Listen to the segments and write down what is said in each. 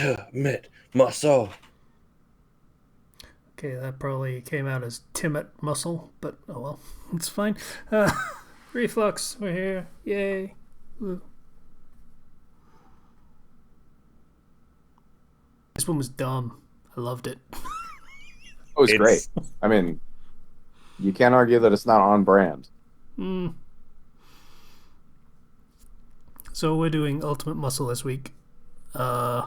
ultimate muscle. Okay, that probably came out as Timid Muscle, but oh well, it's fine. Uh, Reflux, we're here. Yay. Woo. This one was dumb. I loved it. It was great. It's I mean, you can't argue that it's not on brand. Mm. So we're doing Ultimate Muscle this week. Uh,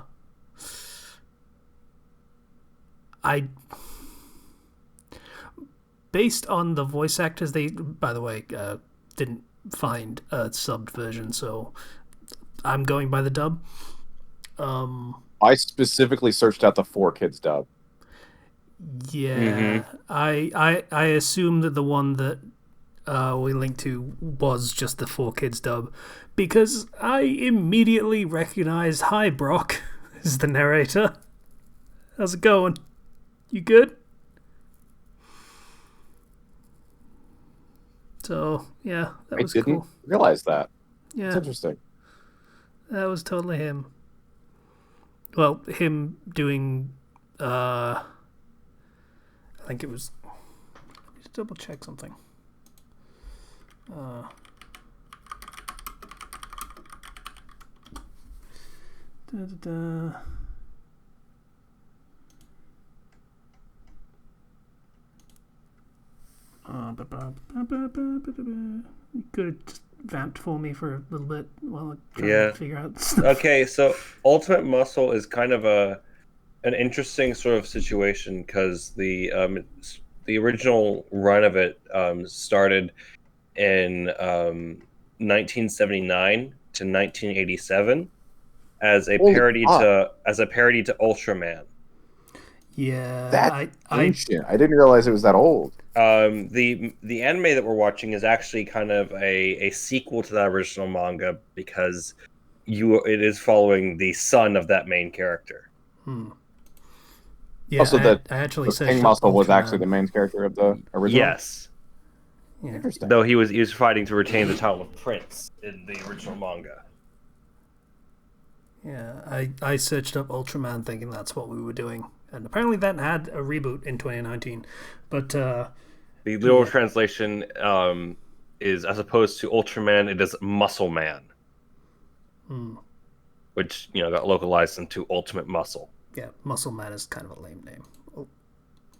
I based on the voice actors, they by the way didn't find a subbed version, so I'm going by the dub. Um, I specifically searched out the 4 Kids dub. yeah, mm-hmm. I assume that the one that we linked to was just the 4 Kids dub because I immediately recognized Hi Brock as the narrator. How's it going? You good? So yeah, that I was didn't cool. realize that. It's Yeah, interesting. that was totally him. Well, him doing. I think it was. Just double check something. Uh, da, da, da. You could have just vamped for me for a little bit while I try Yeah. to figure out stuff. Okay, so Ultimate Muscle is kind of an interesting sort of situation because the original run of it started in 1979 to 1987 as a Holy parody fuck, to Ultraman. Yeah, that's ancient. I didn't realize it was that old. The anime that we're watching is actually kind of a sequel to that original manga because it is following the son of that main character. yeah. Also, that I actually the King searched up Muscle was actually Ultraman. the main character of the original. Yes, Yeah, Interesting. though he was fighting to retain the title of Prince in the original manga. yeah. I searched up Ultraman thinking that's what we were doing, and apparently that had a reboot in 2019. But The literal yeah, translation is, as opposed to Ultraman, it is Muscle Man, which got localized into Ultimate Muscle. yeah. Muscle Man is kind of a lame name.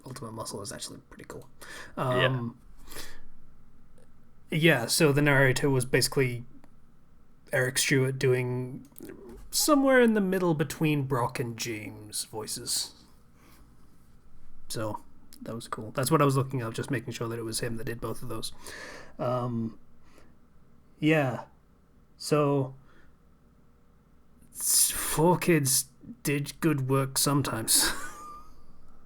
Ultimate Muscle is actually pretty cool. Yeah. Yeah, so the narrator was basically Eric Stewart doing somewhere in the middle between Brock and James voices. So that was cool. That's what I was looking up, just making sure that it was him that did both of those. Yeah, so 4 Kids did good work sometimes.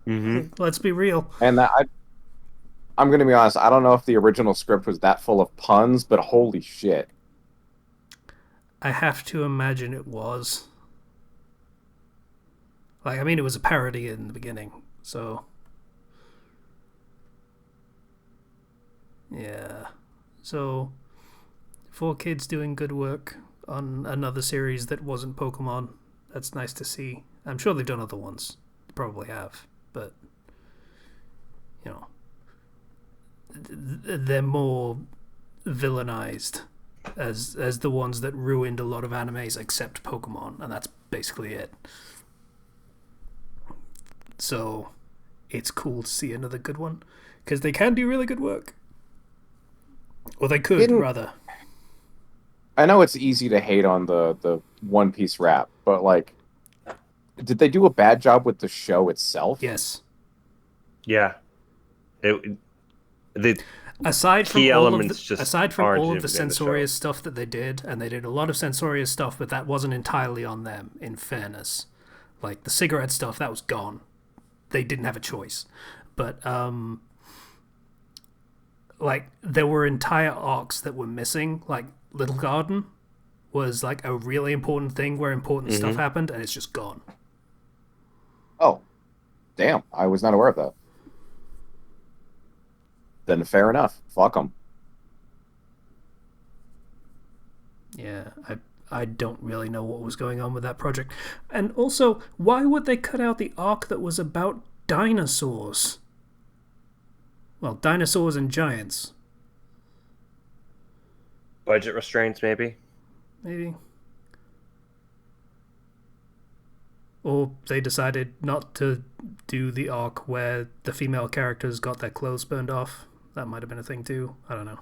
Mm-hmm. Let's be real. And I'm going to be honest. I don't know if the original script was that full of puns, but holy shit! I have to imagine it was. Like, I mean, it was a parody in the beginning, so. Yeah. So, 4 Kids doing good work on another series that wasn't Pokemon. That's nice to see. I'm sure they've done other ones. They probably have. But, you know, they're more villainized as the ones that ruined a lot of animes except Pokemon, and that's basically it. So it's cool to see another good one because they can do really good work, or they could Didn't rather. I know it's easy to hate on the One Piece rap, but like, did they do a bad job with the show itself? Yes. Yeah. The Aside from key all of elements the just aside from aren't all of in the the show. censorious stuff that they did, and they did a lot of censorious stuff, but that wasn't entirely on them. In fairness, like the cigarette stuff, that was gone. They didn't have a choice. But like there were entire arcs that were missing. Like Little Garden was like a really important thing where important stuff happened, and it's just gone. Oh, damn! I was not aware of that. Then fair enough. Fuck them. Yeah, I don't really know what was going on with that project. And also, why would they cut out the arc that was about dinosaurs? Well, dinosaurs and giants. Budget restraints, maybe. Maybe. Or they decided not to do the arc where the female characters got their clothes burned off. That might have been a thing too. I don't know.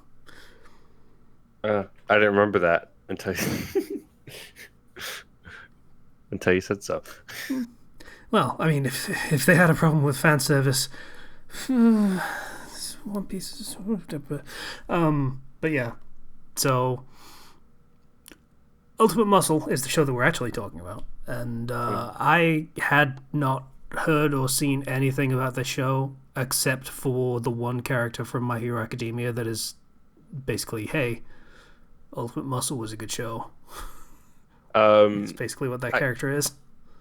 I didn't remember that until until you said so. Well, I mean, if they had a problem with fan service, One Piece is... But yeah, so Ultimate Muscle is the show that we're actually talking about, and I had not heard or seen anything about the show except for the one character from My Hero Academia that is basically, hey, Ultimate Muscle was a good show. It's basically what that character is.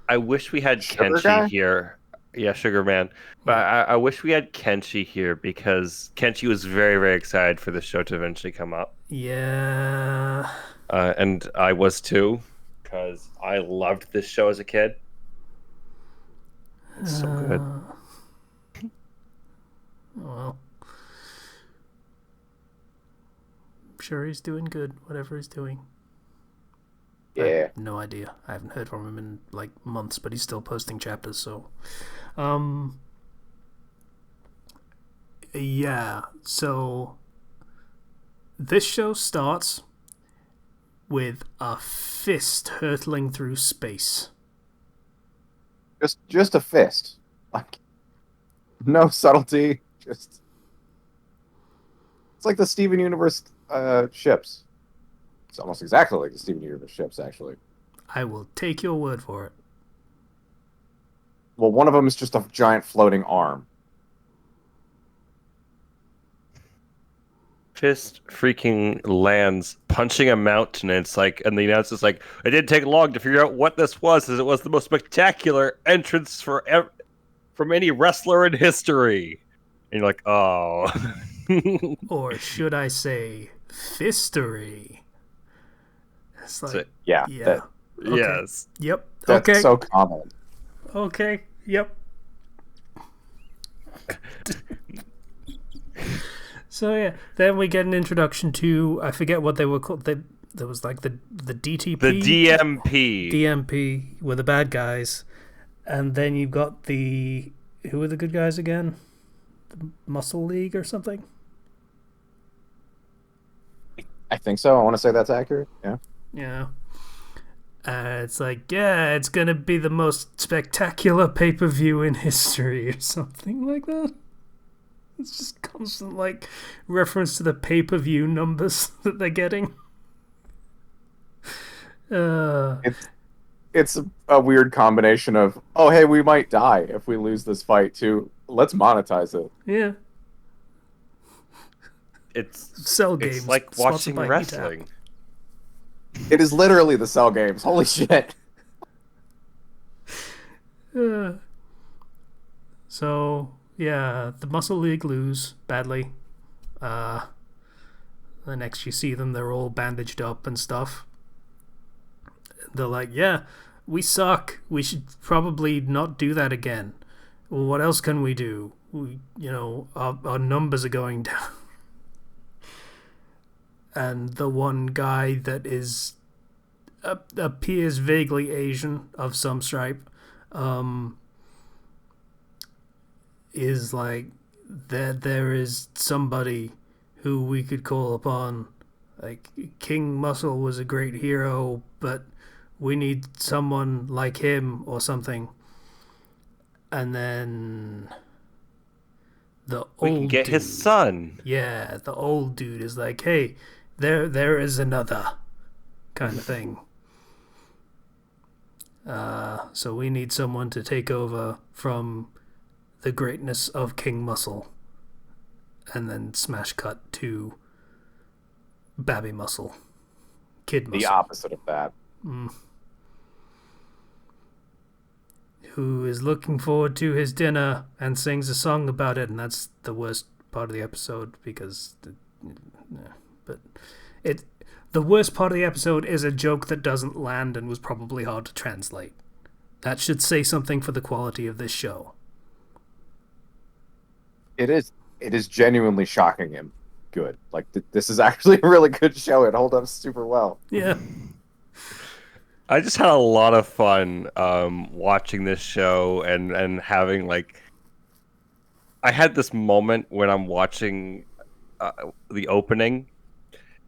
I wish we had Sugar Kenshi guy? here. Yeah, Sugar Man. But I wish we had Kenshi here because Kenshi was very, very excited for the show to eventually come up. Yeah. And I was too, because I loved this show as a kid. It's so good. Well, I'm sure he's doing good, whatever he's doing. I Yeah. have no idea. I haven't heard from him in like months, but he's still posting chapters, so yeah, so this show starts with a fist hurtling through space. Just a fist. Like no subtlety. Just it's like the Steven Universe ships. It's almost exactly like the Steven Universe ships, actually. I will take your word for it. Well, one of them is just a giant floating arm. Fist freaking lands punching a mountain, and it's like, and the announcer's like, it didn't take long to figure out what this was, as it was the most spectacular entrance from any wrestler in history. And you're like, oh. Or should I say, fistery? It's like, Yeah. yeah. Okay. Yes. Yep. That's Okay. so common. Okay. Yep. So yeah, then we get an introduction to, I forget what they were called. There was like the DTP, The DMP. DMP were the bad guys, and then you've got who are the good guys again? The Muscle League or something. I think so. I want to say that's accurate. Yeah. Yeah. It's like, yeah, it's gonna be the most spectacular pay-per-view in history or something like that. It's just constant, like, reference to the pay-per-view numbers that they're getting. It's a weird combination of, oh, hey, we might die if we lose this fight, to let's monetize it. Yeah. It's Cell games. It's like sponsored watching by wrestling. It is literally the Cell games. Holy shit. So, yeah, the Muscle League lose badly. The next you see them, they're all bandaged up and stuff. They're like, yeah, we suck. We should probably not do that again. Well, what else can we do? Our numbers are going down. And the one guy that appears vaguely Asian of some stripe, is like, there is somebody who we could call upon. Like, King Muscle was a great hero, but we need someone like him or something. And then We can get his son. Yeah, the old dude is like, hey, there is another kind of thing. So we need someone to take over from the greatness of King Muscle. And then smash cut to Babby Muscle. Kid Muscle. The opposite of that. Who is looking forward to his dinner and sings a song about it, and that's the worst part of the episode because, but The worst part of the episode is a joke that doesn't land and was probably hard to translate. That should say something for the quality of this show. It is. It is genuinely shocking and good. Like this is actually a really good show. It holds up super well. Yeah. I just had a lot of fun watching this show and having like. I had this moment when I'm watching the opening,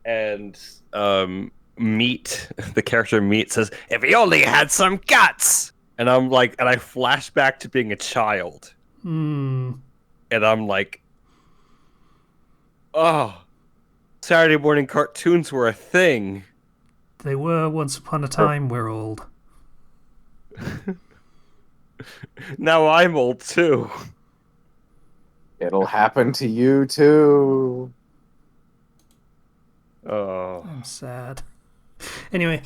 and Meat, the character Meat, says, "If he only had some guts," and I'm like, and I flash back to being a child, and I'm like, oh, Saturday morning cartoons were a thing. They were once upon a time. We're old. Now I'm old too. It'll happen to you too. Oh, I'm sad. Anyway,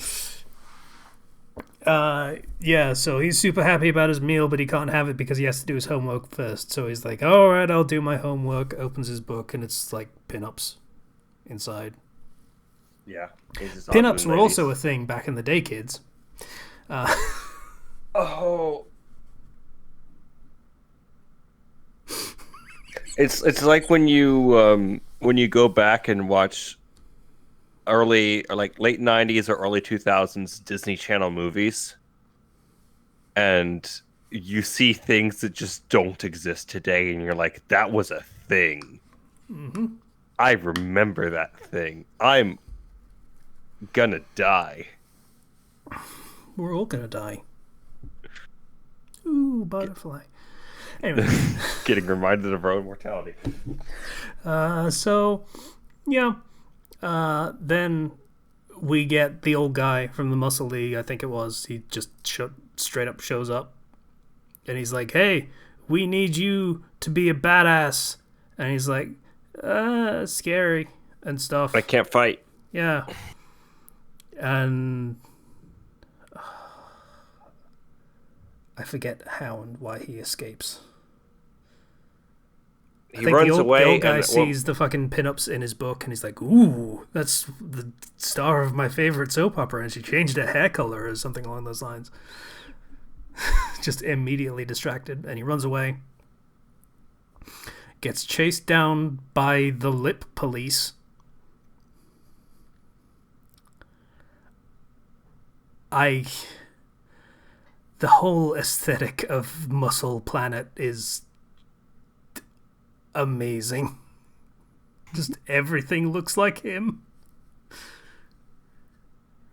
yeah, so he's super happy about his meal, but he can't have it because he has to do his homework first. So he's like, all right, I'll do my homework. Opens his book, and it's like pinups inside. yeah. Pinups were also a thing back in the day, kids. Oh. It's like when you go back and watch early or like late 90s or early 2000s Disney Channel movies, and you see things that just don't exist today, and you're like, that was a thing. Mm-hmm. I remember that thing. I'm gonna die. We're all gonna die. Ooh, butterfly. Anyway. Getting reminded of our own mortality. So, yeah. Then we get the old guy from the Muscle League, I think it was. He just straight up shows up. And he's like, hey, we need you to be a badass. And he's like, scary and stuff. I can't fight. Yeah. And I forget how and why he escapes. He runs away. The old guy sees the fucking pinups in his book, and he's like, ooh, that's the star of my favorite soap opera, and she changed her hair color or something along those lines. Just immediately distracted, and he runs away. Gets chased down by the lip police. The whole aesthetic of Muscle Planet is amazing. Just everything looks like him.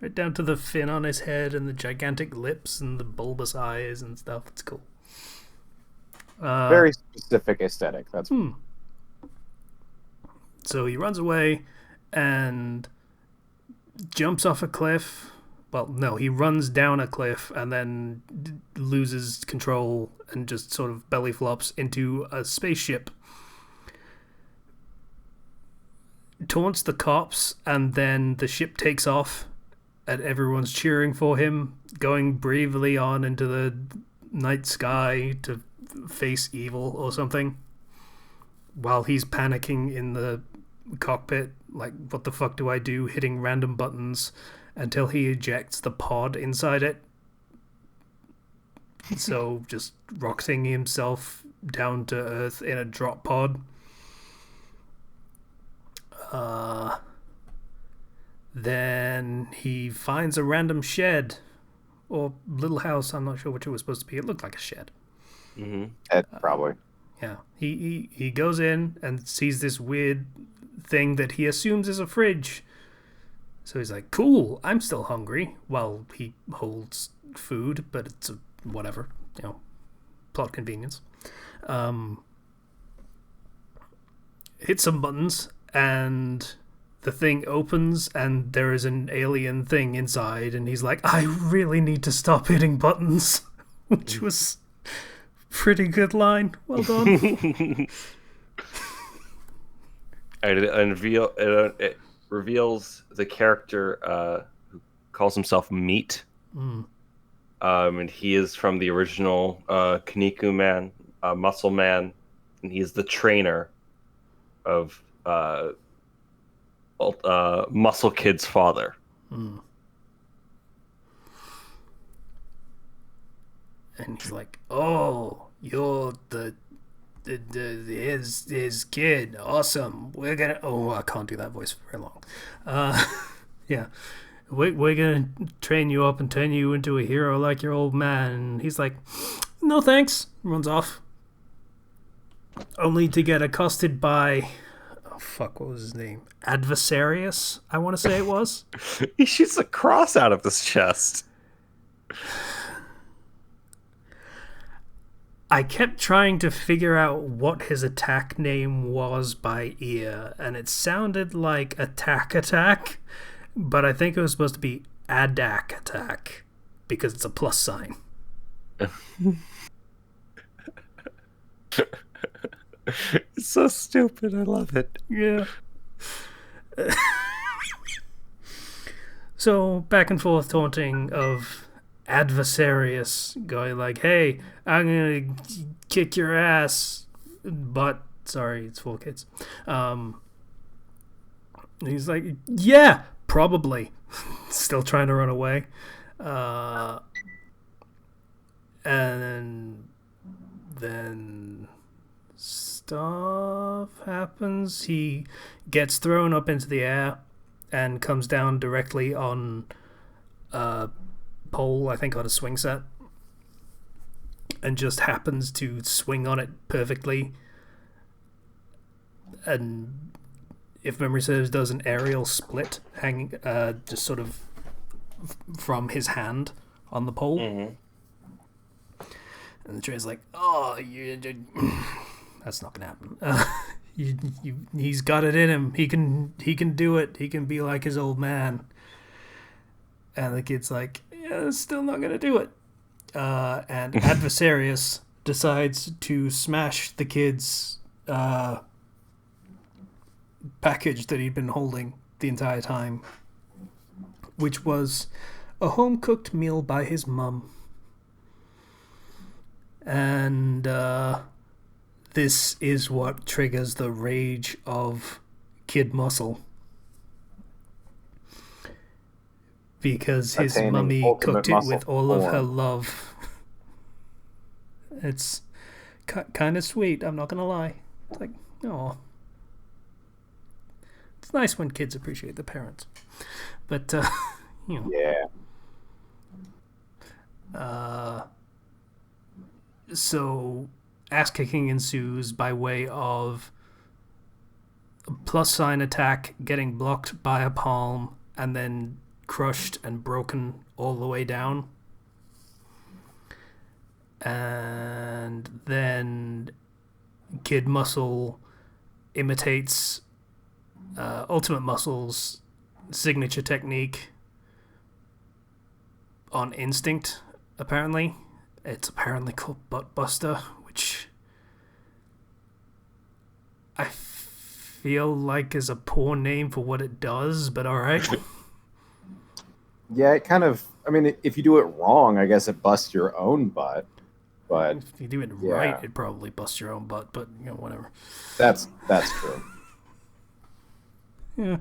Right down to the fin on his head and the gigantic lips and the bulbous eyes and stuff. It's cool. Very specific aesthetic. That's So he runs away and jumps off a cliff. Well, no, he runs down a cliff and then loses control and just sort of belly flops into a spaceship. Taunts the cops, and then the ship takes off and everyone's cheering for him, going bravely on into the night sky to face evil or something, while he's panicking in the cockpit, like, what the fuck do I do, hitting random buttons until he ejects the pod inside it. So just rocketing himself down to Earth in a drop pod. Then he finds a random shed or little house. I'm not sure which it was supposed to be. It looked like a shed. Mm-hmm. Probably. Yeah. He goes in and sees this weird thing that he assumes is a fridge. So he's like, cool, I'm still hungry. Well, he holds food, but it's whatever, plot convenience. Hit some buttons, and the thing opens, and there is an alien thing inside, and he's like, I really need to stop hitting buttons, which was pretty good line. Well done. It reveals the character who calls himself Meat. And he is from the original Kaniku Man, Muscle Man, and he is the trainer of Muscle Kid's father. Hmm. And he's like, "Oh, you're his kid. Awesome. We're gonna. Oh, I can't do that voice for very long. Uh, yeah, we're gonna train you up and turn you into a hero like your old man." And he's like, "No thanks." Runs off, only to get accosted by, oh fuck, what was his name? Adversarius, I want to say it was. He shoots a cross out of his chest. I kept trying to figure out what his attack name was by ear, and it sounded like attack, but I think it was supposed to be Adak attack because it's a plus sign. It's so stupid. I love it. Yeah. So back and forth taunting of Adversarius going like, "Hey, I'm gonna kick your ass," but sorry, it's 4 kids. He's like, "Yeah, probably." Still trying to run away. And then stuff happens. He gets thrown up into the air and comes down directly on a pole, I think on a swing set, and just happens to swing on it perfectly. And if memory serves, does an aerial split, hanging just sort of from his hand on the pole. Mm-hmm. And the train's like, "Oh, that's not gonna happen. He's got it in him. He can do it. He can be like his old man." And the kid's like, "Yeah, it's still not gonna do it." And Adversarius decides to smash the kid's package that he'd been holding the entire time, which was a home-cooked meal by his mum. And this is what triggers the rage of Kid Muscle. Because his Attaining mummy ultimate cooked it muscle with all of form. her love. It's kind of sweet, I'm not going to lie. It's like, oh. It's nice when kids appreciate the parents. But, you know. Yeah. So ass kicking ensues by way of a plus sign attack getting blocked by a palm and then crushed and broken all the way down. And then Kid Muscle imitates Ultimate Muscle's signature technique on instinct, apparently. It's apparently called Butt Buster, which I feel like is a poor name for what it does, but alright. Yeah, it kind of. I mean, if you do it wrong, I guess it busts your own butt. But If you do it right, it probably busts your own butt, but you know, whatever. that's true. Yeah.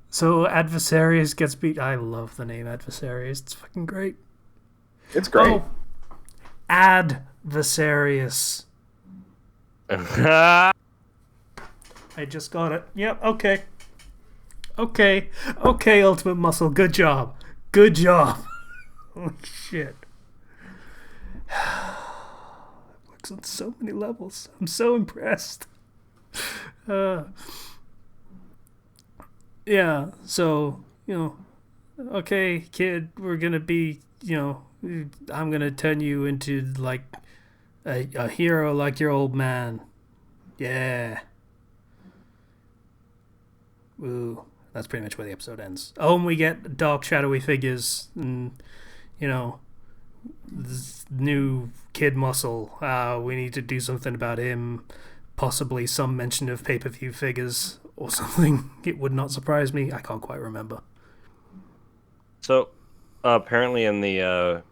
So Adversarius gets beat. I love the name Adversarius. It's fucking great. It's great. Oh, Adversarius. I just got it. Yep, okay. Okay, Ultimate Muscle. Good job. Good job. Holy shit. It works on so many levels. I'm so impressed. Yeah, so, you know, okay, kid, we're gonna be, you know, I'm gonna turn you into, like, a hero like your old man. Yeah. Ooh, that's pretty much where the episode ends. Oh, and we get dark, shadowy figures, and, you know, this new Kid Muscle. We need to do something about him. Possibly some mention of pay-per-view figures or something. It would not surprise me. I can't quite remember. So, apparently in the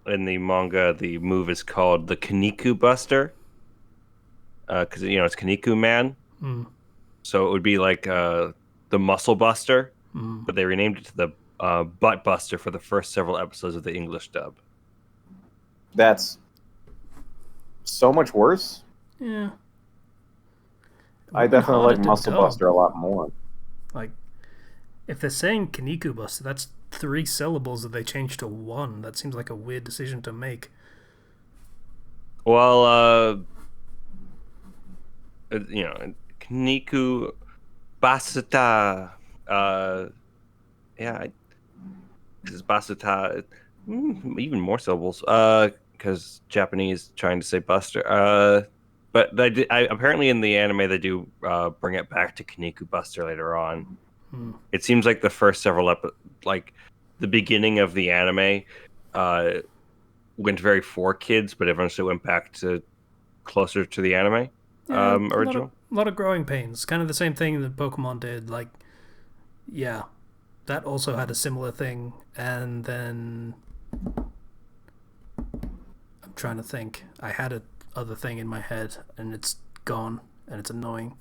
manga, the move is called the Kaniku Buster, because it's Kaniku Man. Mm. So it would be like the Muscle Buster, but they renamed it to the Butt Buster for the first several episodes of the English dub. That's so much worse. Yeah. I definitely like Harder to Muscle dub. Buster a lot more. Like, if they're saying Kaniku Buster, that's 3 syllables that they changed to 1. That seems like a weird decision to make. Well, you know, Kniku Basata. Yeah, because Basata, even more syllables. Because Japanese trying to say Buster. But apparently in the anime they do bring it back to Kniku Buster later on. It seems like the first several like the beginning of the anime, went very for kids, but eventually went back to closer to the anime Yeah, original. a lot of growing pains. Kind of the same thing that Pokemon did. Like, yeah, that also had a similar thing. And then I'm trying to think. I had a other thing in my head, and it's gone, and it's annoying.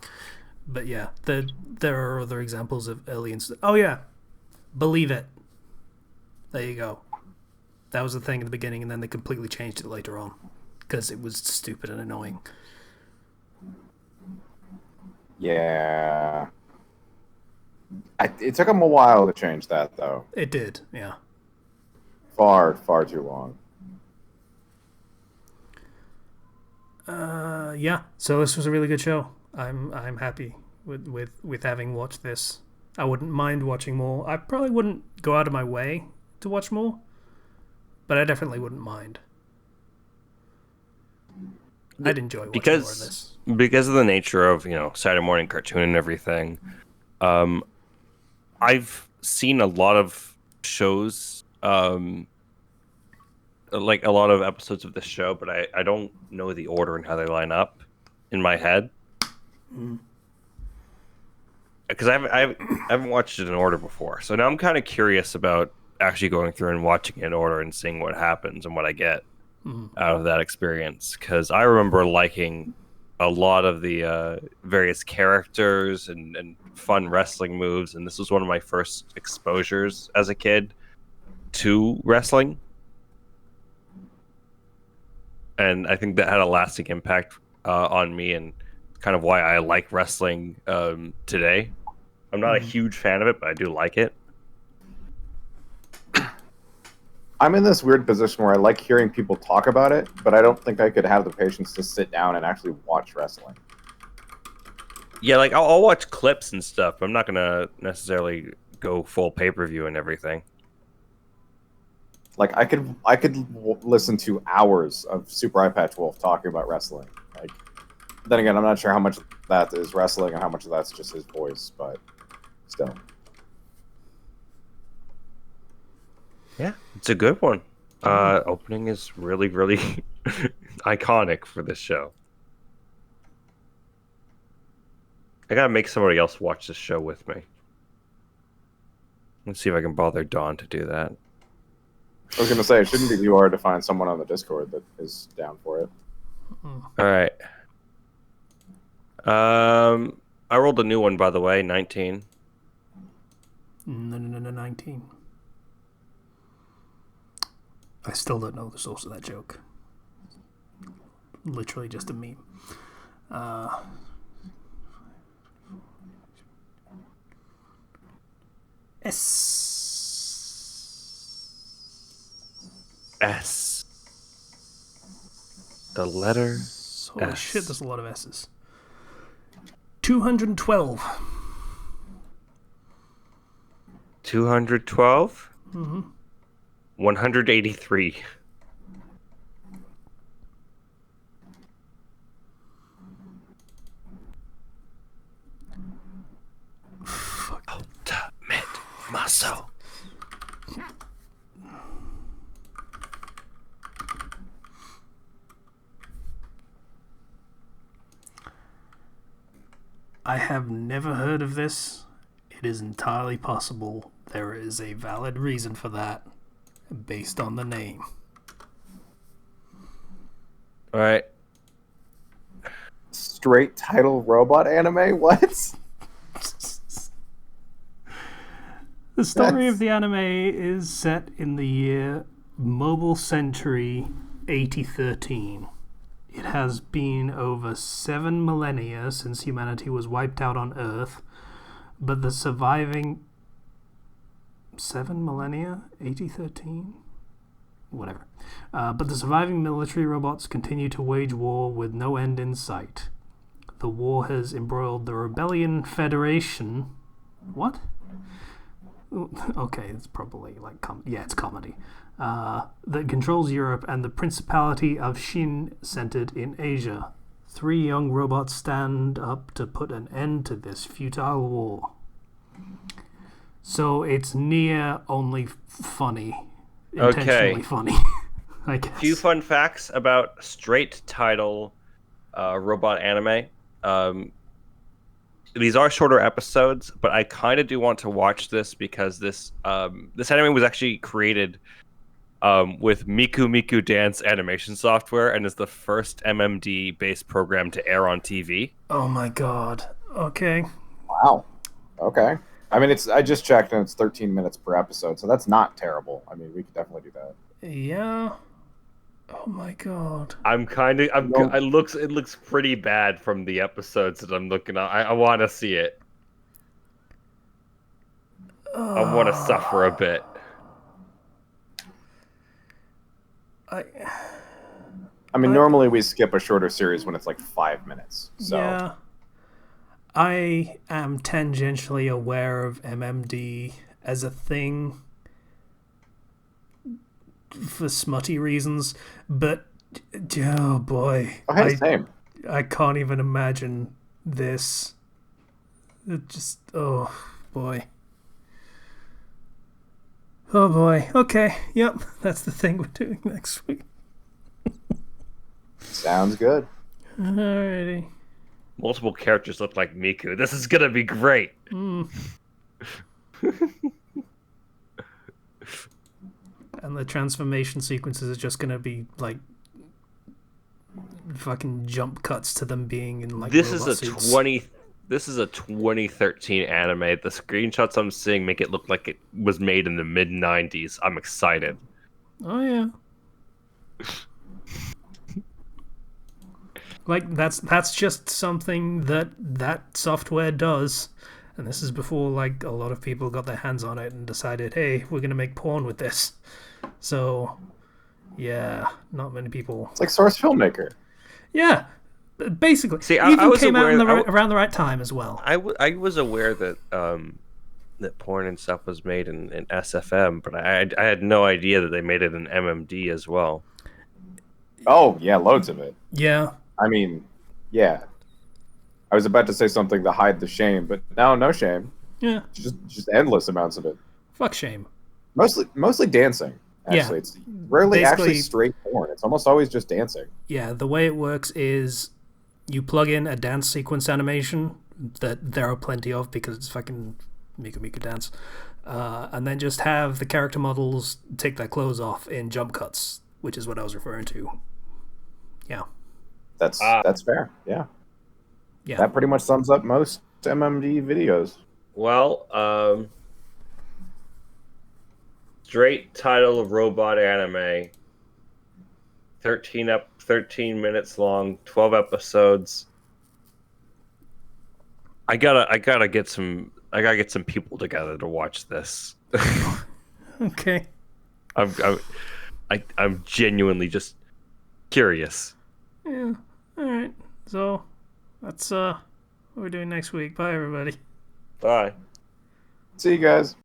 But yeah, there are other examples of early instances. Oh yeah, Believe It. There you go. That was the thing in the beginning, and then they completely changed it later on because it was stupid and annoying. Yeah. It took them a while to change that, though. It did, yeah. Far, far too long. Yeah. So this was a really good show. I'm happy with having watched this. I wouldn't mind watching more. I probably wouldn't go out of my way to watch more, but I definitely wouldn't mind. I'd enjoy watching more of this. Because of the nature of Saturday morning cartoon and everything. I've seen a lot of shows, like a lot of episodes of this show, but I don't know the order and how they line up in my head. Because I haven't watched it in order before, so now I'm kind of curious about actually going through and watching it in order and seeing what happens and what I get out of that experience. Because I remember liking a lot of the various characters and fun wrestling moves, and this was one of my first exposures as a kid to wrestling, and I think that had a lasting impact on me and kind of why I like wrestling today. I'm not a huge fan of it, but I do like it. I'm in this weird position where I like hearing people talk about it, but I don't think I could have the patience to sit down and actually watch wrestling. Yeah, like I'll watch clips and stuff, but I'm not gonna necessarily go full pay-per-view and everything. Like I could listen to hours of Super Eye Patch Wolf talking about wrestling. Like, then again, I'm not sure how much of that is wrestling and how much of that's just his voice, but still. Yeah, it's a good one. Opening is really, really iconic for this show. I gotta make somebody else watch this show with me. Let's see if I can bother Dawn to do that. I was gonna say it shouldn't be too hard to find someone on the Discord that is down for it. All right. I rolled a new one, by the way, 19. No, 19. I still don't know the source of that joke. Literally just a meme. S. The letter Holy S. shit, there's a lot of S's. 212. 212? 183. Ultimate muscle. I have never heard of this. It is entirely possible there is a valid reason for that based on the name. All right. Straight title robot anime? What? The story Yes. of the anime is set in the year Mobile Century 8013. It has been over 7 millennia since humanity was wiped out on Earth, but the surviving 7 millennia? 8013? Whatever. But the surviving military robots continue to wage war with no end in sight. The war has embroiled the Rebellion Federation. What? Okay, it's probably like it's comedy. That controls Europe and the Principality of Shin, centered in Asia. 3 young robots stand up to put an end to this futile war. So it's near only funny, intentionally funny. I guess. Few fun facts about straight title robot anime. These are shorter episodes, but I kind of do want to watch this because this anime was actually created with Miku Miku Dance animation software and is the first MMD based program to air on TV. Oh my god. Okay. Wow. Okay. I mean, I just checked and it's 13 minutes per episode, so that's not terrible. I mean, we could definitely do that. Yeah. Oh my god. It looks pretty bad from the episodes that I'm looking at. I want to see it. I want to suffer a bit. I mean, normally we skip a shorter series when it's like 5 minutes. So. Yeah. I am tangentially aware of MMD as a thing for smutty reasons, but oh boy, Same. I can't even imagine this. It just, oh boy. Oh boy. Okay, yep, that's the thing we're doing next week. Sounds good. Alrighty. Multiple characters look like Miku. This is gonna be great. And the transformation sequences are just gonna be like fucking jump cuts to them being in like This robot is suits. This is a 2013 anime. The screenshots I'm seeing make it look like it was made in the mid 90s. I'm excited. Oh yeah. Like that's just something that software does, and this is before like a lot of people got their hands on it and decided, hey, we're gonna make porn with this. So, yeah, not many people. It's like Source Filmmaker. Yeah, basically. See, Even I was came out aware, around the right time as well. I was aware that that porn and stuff was made in SFM, but I had no idea that they made it in MMD as well. Oh yeah, loads of it. Yeah. I mean, yeah. I was about to say something to hide the shame, but no shame. Yeah. Just endless amounts of it. Fuck shame. Mostly dancing. Actually, Yeah. it's rarely Basically- actually straight porn. It's almost always just dancing. Yeah, the way it works is you plug in a dance sequence animation that there are plenty of because it's fucking Miku Miku Dance, and then just have the character models take their clothes off in jump cuts, which is what I was referring to. Yeah. That's fair. Yeah. Yeah. That pretty much sums up most MMD videos. Well, straight title of robot anime. 13 minutes long, 12 episodes. I gotta get some people together to watch this. Okay. I'm genuinely just curious. Yeah. All right. So that's what we're doing next week. Bye, everybody. Bye. See you guys.